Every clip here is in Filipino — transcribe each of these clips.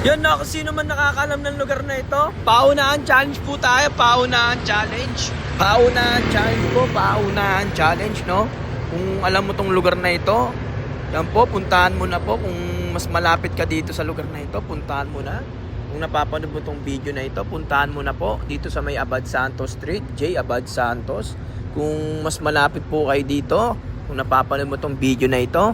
Yan na, kung sino man nakakalam ng lugar na ito. Paunahan challenge po tayo, paunahan challenge. Paunahan challenge po, paunahan challenge, no? Kung alam mo tong lugar na ito, yan po, puntahan mo na po. Kung mas malapit ka dito sa lugar na ito, puntahan mo na. Kung napapanood mo tong video na ito, puntahan mo na po dito sa may Abad Santos Street, J. Abad Santos. Kung mas malapit po kayo dito, kung napapanood mo tong video na ito,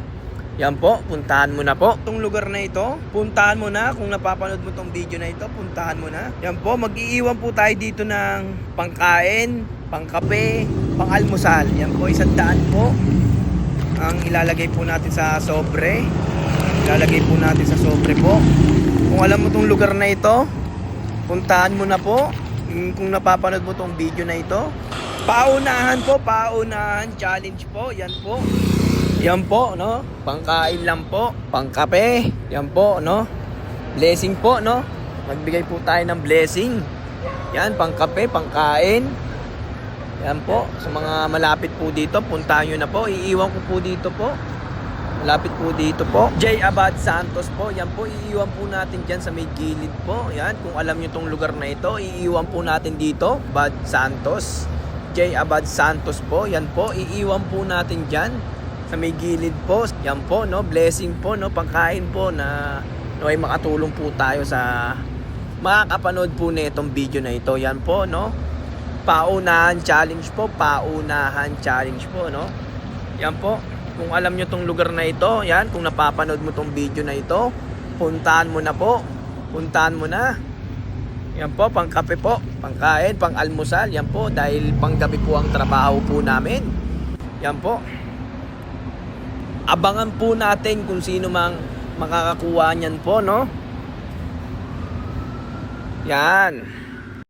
yan po, puntahan mo na po itong lugar na ito. Puntahan mo na. Kung napapanood mo itong video na ito, puntahan mo na. Yan po, mag-iiwan po tayo dito ng pangkain, pangkape, pangalmusal. Yan po, 100 po ang ilalagay po natin sa sobre. Ilalagay po natin sa sobre po. Kung alam mo itong lugar na ito, puntahan mo na po. Kung napapanood mo itong video na ito, paunahan po, paunahan challenge po. Yan po. Yan po, no? Pangkain lang po, pangkape. Yan po, no? Blessing po, no? Magbigay po tayo ng blessing. Yan, pangkape, pangkain. Yan po, sa mga malapit po dito, puntahan nyo na po. Iiwan ko po dito po. Malapit po dito po. J. Abad Santos po. Yan po, iiwan po natin dyan sa may gilid po. Yan, kung alam nyo tong lugar na ito, iiwan po natin dito. Abad Santos. J. Abad Santos po. Yan po, iiwan po natin dyan sa may gilid po. Yan po, no? Blessing po, no? Pangkain po na ay makatulong po tayo sa makakapanood po na itong video na ito. Yan po, no? Paunahan challenge po. Paunahan challenge po, no? Yan po. Kung alam nyo tong lugar na ito, yan, kung napapanood mo tong video na ito, puntahan mo na po. Puntahan mo na. Yan po, pangkape po, pangkain, pang-almusal. Yan po, dahil panggabi po ang trabaho po namin. Yan po. Abangan po natin kung sino mang makakakuha niyan po, no? Yan.